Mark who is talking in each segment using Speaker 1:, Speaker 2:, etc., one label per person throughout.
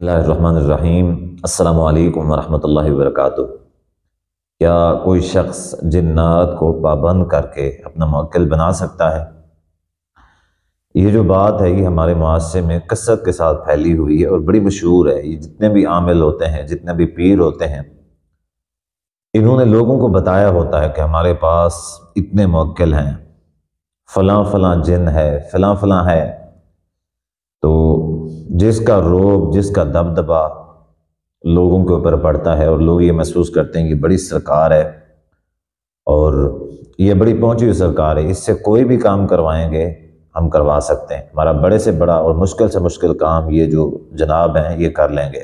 Speaker 1: اللہ الرحمن الرحیم۔ السلام علیکم ورحمۃ اللہ وبرکاتہ۔ کیا کوئی شخص جنات کو پابند کر کے اپنا موکل بنا سکتا ہے؟ یہ جو بات ہے یہ ہمارے معاشرے میں کثرت کے ساتھ پھیلی ہوئی ہے اور بڑی مشہور ہے۔ یہ جتنے بھی عامل ہوتے ہیں، جتنے بھی پیر ہوتے ہیں، انہوں نے لوگوں کو بتایا ہوتا ہے کہ ہمارے پاس اتنے موکل ہیں، فلاں فلاں جن ہے، فلاں فلاں ہے، تو جس کا روب، جس کا دبدبا لوگوں کے اوپر پڑتا ہے اور لوگ یہ محسوس کرتے ہیں کہ بڑی سرکار ہے اور یہ بڑی پہنچی ہوئی سرکار ہے، اس سے کوئی بھی کام کروائیں گے ہم کروا سکتے ہیں، ہمارا بڑے سے بڑا اور مشکل سے مشکل کام یہ جو جناب ہیں یہ کر لیں گے۔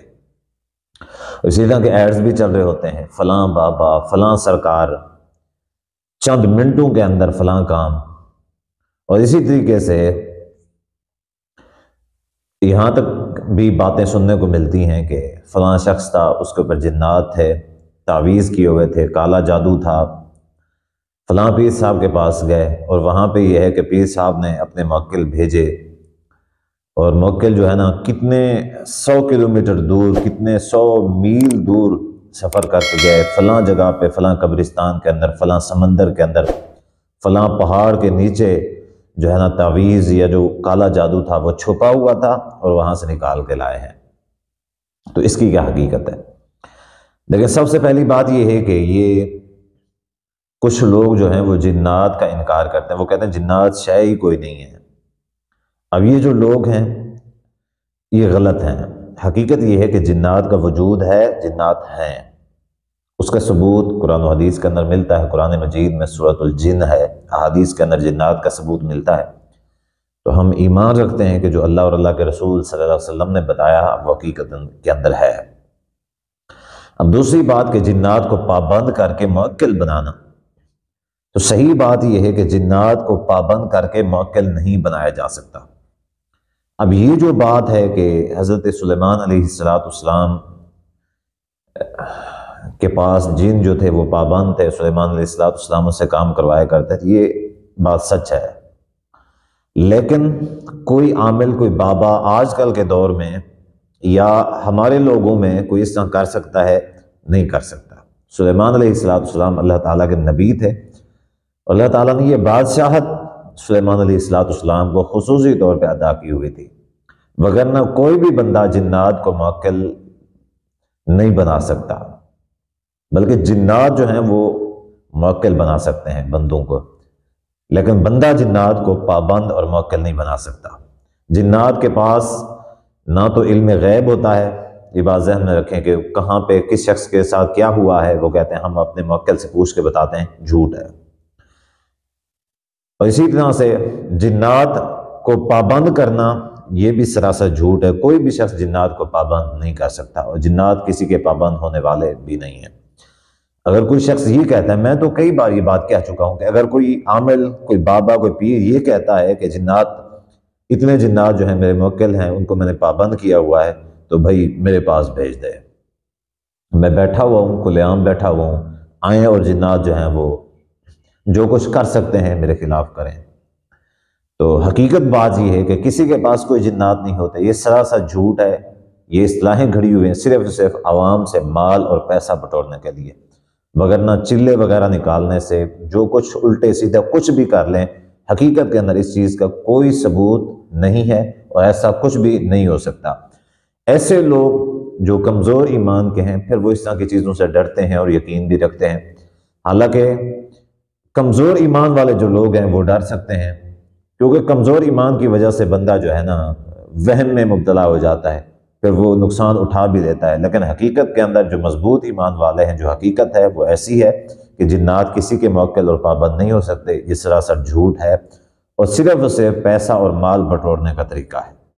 Speaker 1: اسی طرح کے ایڈز بھی چل رہے ہوتے ہیں، فلاں بابا، فلاں سرکار، چند منٹوں کے اندر فلاں کام۔ اور اسی طریقے سے یہاں تک بھی باتیں سننے کو ملتی ہیں کہ فلاں شخص تھا، اس کے اوپر جنات تھے، تعویذ کیے ہوئے تھے، کالا جادو تھا، فلاں پیر صاحب کے پاس گئے اور وہاں پہ یہ ہے کہ پیر صاحب نے اپنے موکل بھیجے اور موکل جو ہے نا کتنے 100 کلومیٹر دور، کتنے 100 میل دور سفر کر کے گئے، فلاں جگہ پہ، فلاں قبرستان کے اندر، فلاں سمندر کے اندر، فلاں پہاڑ کے نیچے جو ہے نا تعویذ یا جو کالا جادو تھا وہ چھپا ہوا تھا اور وہاں سے نکال کے لائے ہیں۔ تو اس کی کیا حقیقت ہے؟ لیکن سب سے پہلی بات یہ ہے کہ یہ کچھ لوگ جو ہیں وہ جنات کا انکار کرتے ہیں، وہ کہتے ہیں جنات شے ہی کوئی نہیں ہے۔ اب یہ جو لوگ ہیں یہ غلط ہیں۔ حقیقت یہ ہے کہ جنات کا وجود ہے، جنات ہیں، اس کا ثبوت قرآن و حدیث کے اندر ملتا ہے۔ قرآن مجید میں سورۃ الجن ہے، احادیث کے اندر جنات کا ثبوت ملتا ہے۔ تو ہم ایمان رکھتے ہیں کہ جو اللہ اور اللہ کے رسول صلی اللہ علیہ وسلم نے بتایا وہ حقیقت کے اندر ہے۔ اب دوسری بات کہ جنات کو پابند کر کے موکل بنانا، تو صحیح بات یہ ہے کہ جنات کو پابند کر کے موکل نہیں بنایا جا سکتا۔ اب یہ جو بات ہے کہ حضرت سلیمان علیہ السلام کے پاس جن جو تھے وہ پابند تھے، سلیمان علیہ السلام اس سے کام کروایا کرتے تھے، یہ بات سچ ہے۔ لیکن کوئی عامل، کوئی بابا آج کل کے دور میں یا ہمارے لوگوں میں کوئی اس طرح کر سکتا ہے؟ نہیں کر سکتا۔ سلیمان علیہ السلام اللہ تعالیٰ کے نبی تھے، اللہ تعالیٰ نے یہ بادشاہت سلیمان علیہ السلام کو خصوصی طور پہ عطا کی ہوئی تھی، وگرنہ کوئی بھی بندہ جنات کو موکل نہیں بنا سکتا، بلکہ جنات جو ہیں وہ موکل بنا سکتے ہیں بندوں کو، لیکن بندہ جنات کو پابند اور موکل نہیں بنا سکتا۔ جنات کے پاس نہ تو علم غیب ہوتا ہے، یہ بات ذہن میں رکھیں کہ کہاں پہ کس شخص کے ساتھ کیا ہوا ہے وہ کہتے ہیں ہم اپنے موکل سے پوچھ کے بتاتے ہیں، جھوٹ ہے۔ اور اسی طرح سے جنات کو پابند کرنا یہ بھی سراسر جھوٹ ہے۔ کوئی بھی شخص جنات کو پابند نہیں کر سکتا اور جنات کسی کے پابند ہونے والے بھی نہیں ہیں۔ اگر کوئی شخص یہ کہتا ہے، میں تو کئی بار یہ بات کہہ چکا ہوں کہ اگر کوئی عامل، کوئی بابا، کوئی پیر یہ کہتا ہے کہ جنات، اتنے جنات جو ہیں میرے موکل ہیں، ان کو میں نے پابند کیا ہوا ہے، تو بھائی میرے پاس بھیج دے، میں بیٹھا ہوا ہوں، کھلے عام بیٹھا ہوا ہوں، آئیں اور جنات جو ہیں وہ جو کچھ کر سکتے ہیں میرے خلاف کریں۔ تو حقیقت بات یہ ہے کہ کسی کے پاس کوئی جنات نہیں ہوتے، یہ سراسر جھوٹ ہے۔ یہ اصطلاحیں گھڑی ہوئی ہیں صرف عوام سے مال اور پیسہ بٹورنے کے لیے، وگرنہ چلے وغیرہ نکالنے سے جو کچھ الٹے سیدھے کچھ بھی کر لیں، حقیقت کے اندر اس چیز کا کوئی ثبوت نہیں ہے اور ایسا کچھ بھی نہیں ہو سکتا۔ ایسے لوگ جو کمزور ایمان کے ہیں پھر وہ اس طرح کی چیزوں سے ڈرتے ہیں اور یقین بھی رکھتے ہیں، حالانکہ کمزور ایمان والے جو لوگ ہیں وہ ڈر سکتے ہیں، کیونکہ کمزور ایمان کی وجہ سے بندہ جو ہے نا وہم میں مبتلا ہو جاتا ہے، پھر وہ نقصان اٹھا بھی لیتا ہے۔ لیکن حقیقت کے اندر جو مضبوط ایمان والے ہیں، جو حقیقت ہے وہ ایسی ہے کہ جنات کسی کے موکل اور پابند نہیں ہو سکتے، یہ سراسر جھوٹ ہے اور صرف پیسہ اور مال بٹورنے کا طریقہ ہے۔